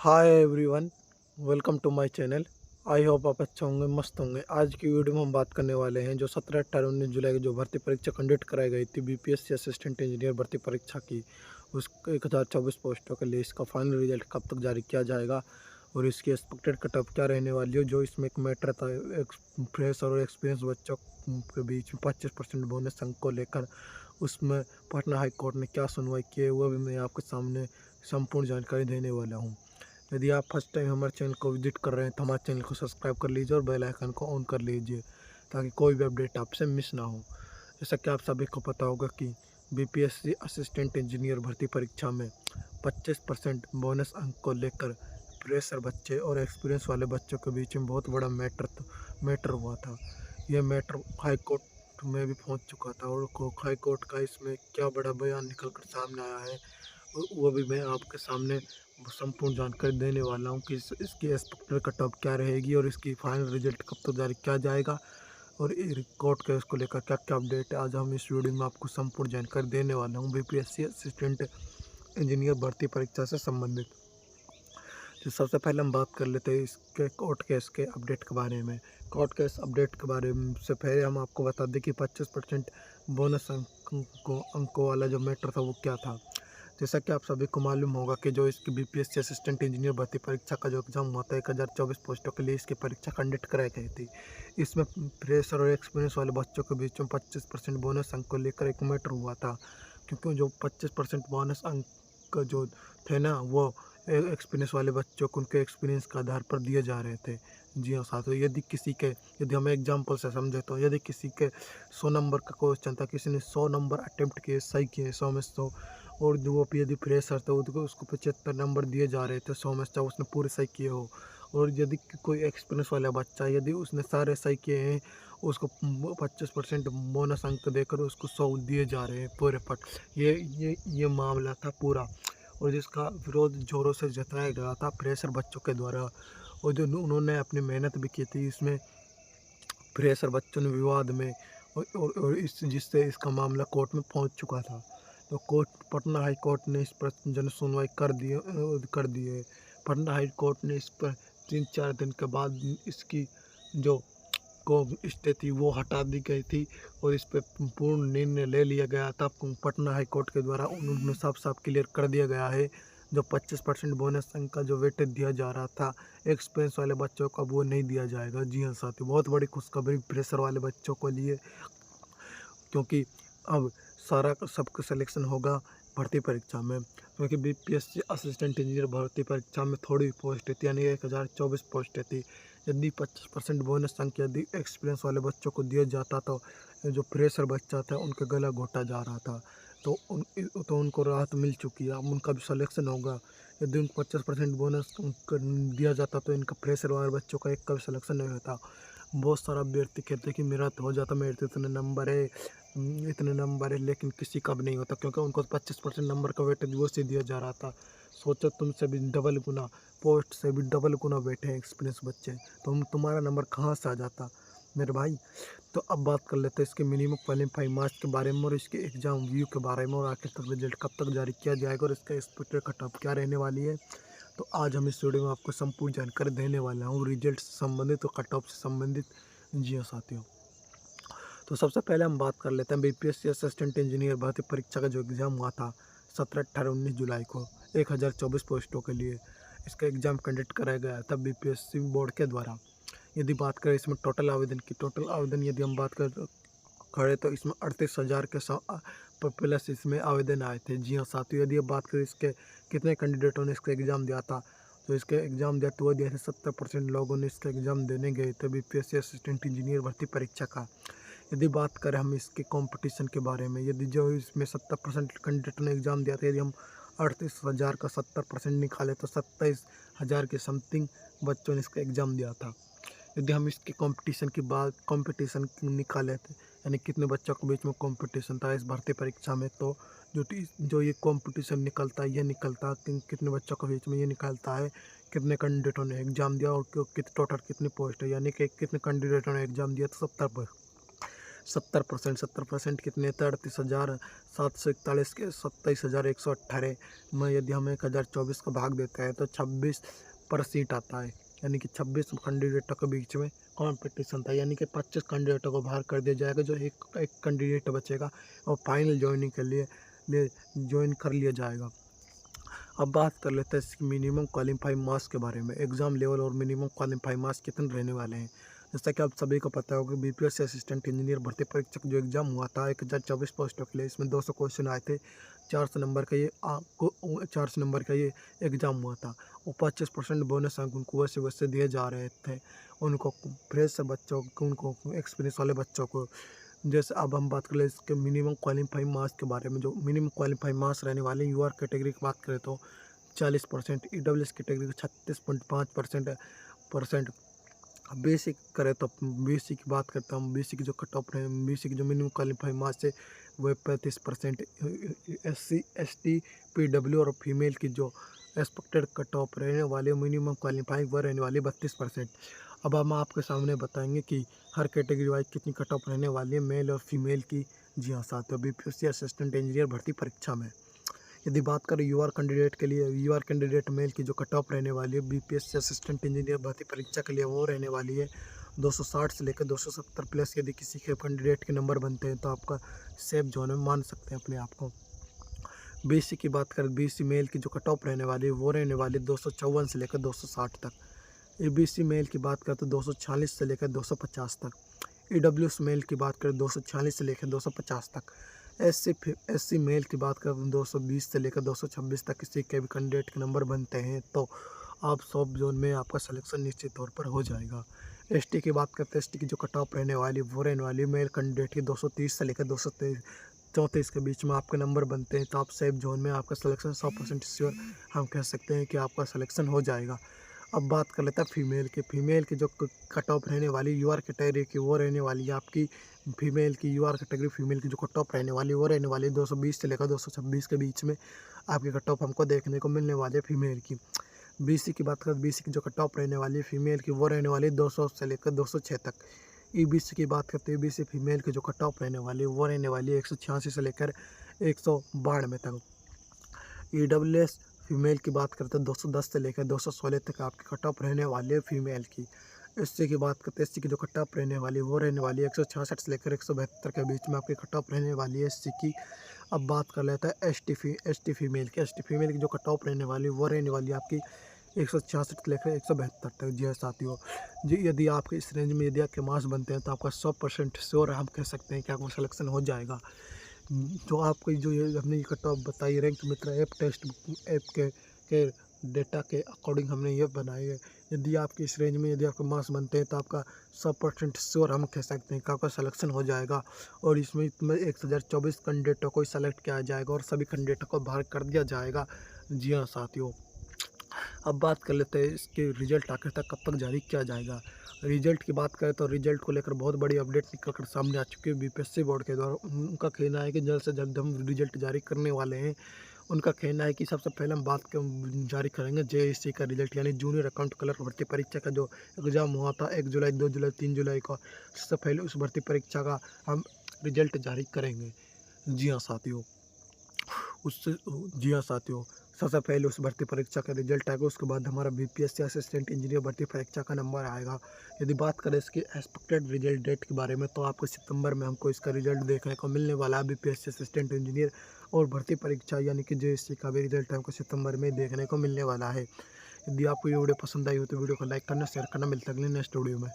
Hi everyone, welcome to my channel. I hope आप अच्छे होंगे, मस्त होंगे। आज की वीडियो में हम बात करने वाले हैं जो 17, 18, 19 जुलाई की जो भर्ती परीक्षा कंडक्ट कराई गई थी बीपीएससी असिस्टेंट इंजीनियर भर्ती परीक्षा की, उस 1024 पोस्टों के लिए इसका फाइनल रिजल्ट कब तक जारी किया जाएगा और इसकी एक्सपेक्टेड कट ऑफ क्या रहने वाली है। जो इसमें एक मैटर था, फ्रेश और एक्सपीरियंस बच्चों के बीच में 25% बोनस अंक को लेकर, उसमें पटना हाई कोर्ट ने क्या सुनवाई की है वह भी मैं आपके सामने संपूर्ण जानकारी देने वाला हूँ। यदि आप फर्स्ट टाइम हमारे चैनल को विजिट कर रहे हैं तो हमारे चैनल को सब्सक्राइब कर लीजिए और बेल आइकन को ऑन कर लीजिए ताकि कोई भी अपडेट आपसे मिस ना हो। जैसा कि आप सभी को पता होगा कि बीपीएससी असिस्टेंट इंजीनियर भर्ती परीक्षा में 25% बोनस अंक को लेकर फ्रेशर बच्चे और एक्सपीरियंस वाले बच्चों के बीच में बहुत बड़ा मैटर हुआ था। यह मैटर हाई कोर्ट में भी पहुंच चुका था और हाई कोर्ट का इसमें क्या बड़ा बयान निकल कर सामने आया है वो भी मैं आपके सामने संपूर्ण जानकारी देने वाला हूँ कि इसकी एक्सपेक्टेड कट ऑफ क्या रहेगी और इसकी फाइनल रिजल्ट कब तक जारी किया जाएगा और कोर्ट केस को लेकर क्या क्या अपडेट है। आज हम इस वीडियो में आपको संपूर्ण जानकारी देने वाला हूँ बीपीएससी असिस्टेंट इंजीनियर भर्ती परीक्षा से संबंधित। तो सबसे पहले हम बात कर लेते हैं इसके कोर्ट केस के अपडेट के बारे में। कोर्ट केस अपडेट के बारे में से पहले हम आपको बता दें कि 25% बोनस अंकों वाला जो मैटर था वो क्या था। जैसा कि आप सभी को मालूम होगा कि जो इसकी बीपीएससी असिस्टेंट इंजीनियर भर्ती परीक्षा का जो एग्ज़ाम हुआ था 1024 पोस्टों के लिए इसकी परीक्षा कंडक्ट कराई गई थी। इसमें फ्रेशर और एक्सपीरियंस वाले बच्चों के बीच में 25% बोनस अंक को लेकर एक मैटर हुआ था, क्योंकि जो 25% बोनस अंक जो थे ना वो एक्सपीरियंस वाले बच्चों को उनके एक्सपीरियंस के आधार पर दिए जा रहे थे। जी हाँ साथियों, यदि हम एग्जाम्पल से समझे तो यदि किसी के 100 नंबर का क्वेश्चन था, किसी ने 100 नंबर अटेम्प्ट किए, सही किए 100 में 100, और वो यदि फ्रेशर था उसको 75 नंबर दिए जा रहे थे 100 में से, उसने पूरे सही किए हो। और यदि कोई एक्सपीरियंस वाला बच्चा यदि उसने सारे सही किए हैं, उसको 25% बोनस अंक देकर उसको 100 दिए जा रहे हैं पूरे पट। ये मामला था पूरा, और जिसका विरोध जोरों से जताया गया था फ्रेशर बच्चों के द्वारा, और जो उन्होंने अपनी मेहनत भी की थी इसमें फ्रेशर बच्चों ने विवाद में, और इस जिससे इसका मामला कोर्ट में पहुंच चुका था। तो पटना हाई कोर्ट ने इस पर जन सुनवाई कर दी है। पटना हाई कोर्ट ने इस पर 3-4 दिन के बाद इसकी जो को स्टे थी वो हटा दी गई थी और इस पर पूर्ण निर्णय ले लिया गया था पटना हाई कोर्ट के द्वारा। उन्होंने साफ साफ क्लियर कर दिया गया है जो 25% बोनस अंक का जो वेटेज दिया जा रहा था एक्सपीरियंस वाले बच्चों को अब वो नहीं दिया जाएगा। जी हाँ साथियों, बहुत बड़ी खुशखबरी प्रेशर वाले बच्चों को लिए, क्योंकि अब सारा सबका सिलेक्शन होगा भर्ती परीक्षा में। क्योंकि बीपीएससी असिस्टेंट इंजीनियर भर्ती परीक्षा में थोड़ी पोस्ट थी, यानी 1024 पोस्ट थी। यदि 25% बोनस अंक यदि एक्सपीरियंस वाले बच्चों को दिया जाता तो जो फ्रेशर बच्चा था उनका गला घोटा जा रहा था, तो उनको राहत मिल चुकी है, अब उनका भी सिलेक्शन होगा। यदि उनको 50% बोनस दिया जाता तो इनका फ्रेशर वाले बच्चों का एक का भी सिलेक्शन नहीं होता। बहुत सारा अभ्यर्थी कहते कि मेरा तो हो जाता, मेरे तो इतने नंबर है, लेकिन किसी का भी नहीं होता क्योंकि उनको 25% नंबर का वेटेज वो से दिया जा रहा था। सोचो तुमसे भी डबल गुना, पोस्ट से भी डबल गुना बैठे हैं एक्सपीरियंस बच्चे, तो तुम्हारा नंबर कहाँ से आ जाता मेरे भाई। तो अब बात कर लेते हैं इसके मिनिमम क्वालिफाइंग मार्क्स के बारे में और इसके एग्ज़ाम व्यू के बारे में, और आखिर तक रिजल्ट कब तक जारी किया जाएगा और इसका एक्सपेक्टेड कट ऑफ क्या रहने वाली है। तो आज हम इस वीडियो में आपको संपूर्ण जानकारी देने वाला हूँ रिजल्ट से संबंधित और कट ऑफ से संबंधित। जी हाँ साथियों, तो सबसे पहले हम बात कर लेते हैं बीपीएससी असिस्टेंट इंजीनियर भर्ती परीक्षा का जो एग्ज़ाम हुआ था 17, 18, 19 जुलाई को 1024 पोस्टों के लिए। इसका एग्ज़ाम कंडक्ट कराया गया था बीपीएससी बोर्ड के द्वारा। यदि बात करें इसमें टोटल आवेदन की, यदि हम बात करें तो इसमें 38,000 के प्लस इसमें आवेदन आए थे। जी हाँ साथियों, यदि अब बात करें इसके कितने कैंडिडेटों ने इसका एग्ज़ाम दिया था, तो इसके एग्ज़ाम दिया तो वो दिया था 70% लोगों ने इसका एग्ज़ाम देने गए थे बीपीएससी असिस्टेंट इंजीनियर भर्ती परीक्षा का। यदि बात करें हम इसके कंपटीशन के बारे में, यदि जो इसमें 70% कैंडिडेट ने एग्ज़ाम दिया था, यदि हम 38,000 का 70% निकाले तो 27,000 के समथिंग बच्चों ने इसका एग्ज़ाम दिया था। यदि हम इसके कंपटीशन निकाले थे, यानी कितने बच्चों के बीच में कंपटीशन था इस भर्ती परीक्षा में, तो जो ये कंपटीशन निकलता है, ये निकलता है कि कितने बच्चों के बीच में ये निकलता है कितने कैंडिडेटों ने एग्ज़ाम दिया और टोटल कितनी पोस्ट है, यानी कि कितने कैंडिडेटों ने एग्ज़ाम दिया तो 70% कितने थे 38,741 के 27,118 में यदि हम 1024 का भाग देते हैं तो 26 पर सीट आता है, यानी कि 26 कैंडिडेटों के बीच में कंपटीशन था, यानी कि 25 कैंडिडेटों को बाहर कर दिया जाएगा, जो एक कैंडिडेट बचेगा और फाइनल ज्वाइनिंग के लिए ज्वाइन कर लिया जाएगा। अब बात कर लेते हैं इसकी मिनिमम क्वालिफाइंग मार्क्स के बारे में। एग्ज़ाम लेवल और मिनिमम क्वालिफाइंग मार्क्स कितने रहने वाले हैं। जैसा कि आप सभी को पता होगा, बीपीएससी असिस्टेंट इंजीनियर भर्ती परीक्षा जो एग्ज़ाम हुआ था 1024 पोस्टों के लिए, इसमें 200 क्वेश्चन आए थे। 400 नंबर का ये एग्ज़ाम हुआ था और 25% बोनस अंक उनको वैसे दिए जा रहे थे उनको, फ्रेश बच्चों को, उनको एक्सपीरियंस वाले बच्चों को। जैसे अब हम बात करें इसके मिनिमम क्वालिफाइंग मार्क्स के बारे में। जो मिनिमम क्वालिफाइंग मार्क्स रहने वाले यूआर कैटेगरी की बात करें तो 40%, ईडब्ल्यूएस कैटेगरी का 36.5%। बेसिक करें तो बीसी की बात करते हैं हम, बीसी की जो कट ऑफ रहे, बीसी की जो मिनिमम क्वालिफाइंग मार्क्स है वह 35%। एससी एसटी पीडब्ल्यू और फीमेल की जो एक्सपेक्टेड कट ऑफ रहने वाले मिनिमम क्वालिफाइंग वह रहने वाली 32%। अब हम आपके सामने बताएंगे कि हर कैटेगरी वाइज कितनी कट ऑफ रहने वाली है मेल और फीमेल की। जी हाँ साथियों, बीपीएससी असिस्टेंट इंजीनियर भर्ती परीक्षा में यदि बात करें यूआर कैंडिडेट के लिए, यूआर कैंडिडेट मेल की जो कट ऑफ रहने वाली है बीपीएससी असिस्टेंट इंजीनियर भर्ती परीक्षा के लिए वो रहने वाली है 260 से लेकर 270 प्लस। यदि किसी के कैंडिडेट के नंबर बनते हैं तो आपका सेफ जोन में मान सकते हैं अपने आप को। बीसी की बात करें, बीसी मेल की जो कट ऑफ रहने वाली है वो रहने वाली 254 से लेकर 260 तक। एबीसी मेल की बात करें तो 246 से लेकर 250 तक। ईडब्ल्यूएस मेल की बात करें 246 से लेकर 250 तक। एससी मेल की बात करें 220 से लेकर 226 तक। किसी के भी कैंडिडेट के नंबर बनते हैं तो आप सब जोन में आपका सिलेक्शन निश्चित तौर पर हो जाएगा। एसटी की बात करते हैं, एसटी की जो कट ऑफ रहने वाली वो रहने वाली मेल कैंडिडेट की 230 से लेकर 234 के बीच में आपके नंबर बनते हैं तो आप सेफ जोन में आपका सिलेक्शन 100% श्योर हम कह सकते हैं कि आपका सिलेक्शन हो जाएगा। अब बात कर लेते हैं फीमेल की जो कट ऑफ रहने वाली यूआर कैटेगरी की वो रहने वाली है आपकी फीमेल की यूआर कैटेगरी फीमेल की जो कट ऑफ रहने वाली है वो रहने वाली है 220 से लेकर 226 के बीच में आपकी कट ऑफ हमको देखने को मिलने वाली है फीमेल की। बीसी की बात करें, बीसी की जो कट ऑफ रहने वाली है फीमेल की वो रहने वाली है 200 से लेकर 206 तक। ईबीसी की बात करते हैं, ईबीसी फीमेल की जो कट ऑफ रहने वाली है वो रहने वाली है 186 से लेकर 192 तक। ईडब्ल्यूएस फीमेल की बात करते हैं 210 से लेकर 216 तक आपकी कट ऑफ रहने वाली है फीमेल की। एससी की बात करते हैं, एससी की जो कट ऑफ रहने वाली है वो रहने वाली है 166 से लेकर 172 के बीच में आपकी कट ऑफ रहने वाली है एससी की। अब बात कर लेते हैं एसटी फीमेल की जो कट ऑफ रहने वाली है वो रहने वाली है आपकी 166 से लेकर 172 तक। जी हाँ साथियों, जी यदि आपके इस रेंज में यदि आपके मार्क्स बनते हैं तो आपका 100% श्योर हम कह सकते हैं कि आपका सिलेक्शन हो जाएगा। जो आपको जो ये हमने ये कट ऑफ बताई रैंक मित्र ऐप टेस्ट ऐप के डेटा के अकॉर्डिंग हमने ये बनाई है। यदि आपके इस रेंज में यदि आपके मार्क्स बनते हैं तो आपका 100% श्योर हम कह सकते हैं कि आपका सिलेक्शन हो जाएगा और इसमें 1024 कैंडिडेटों को सेलेक्ट किया जाएगा और सभी कैंडिडेटों को बाहर कर दिया जाएगा। जी हाँ साथियों, अब बात कर लेते हैं इसके रिजल्ट आखिर तक कब तक जारी किया जाएगा। रिजल्ट की बात करें तो रिजल्ट को लेकर बहुत बड़ी अपडेट निकल कर सामने आ चुकी है बीपीएससी बोर्ड के द्वारा। उनका कहना है कि जल्द से जल्द हम रिजल्ट जारी करने वाले हैं। उनका कहना है कि सबसे पहले हम जारी करेंगे जेएससी का रिजल्ट, यानी जूनियर अकाउंट क्लर्क भर्ती परीक्षा का जो एग्ज़ाम हुआ था 1 जुलाई 2 जुलाई 3 जुलाई को, सबसे पहले उस भर्ती परीक्षा का हम रिजल्ट जारी करेंगे। जी हाँ साथियों, सबसे पहले उस भर्ती परीक्षा का रिजल्ट आएगा, उसके बाद हमारा बीपीएससी असिस्टेंट इंजीनियर भर्ती परीक्षा का नंबर आएगा। यदि बात करें इसकी एक्सपेक्टेड रिजल्ट डेट के बारे में तो आपको सितंबर में हमको इसका रिजल्ट देखने को मिलने वाला है। बीपीएससी असिस्टेंट इंजीनियर और भर्ती परीक्षा यानी कि जेएससी का भी रिजल्ट हमको सितंबर में देखने को मिलने वाला है। यदि आपको ये वीडियो पसंद आई हो तो वीडियो को लाइक करना, शेयर करना। मिलता है अगले नेक्स्ट वीडियो में।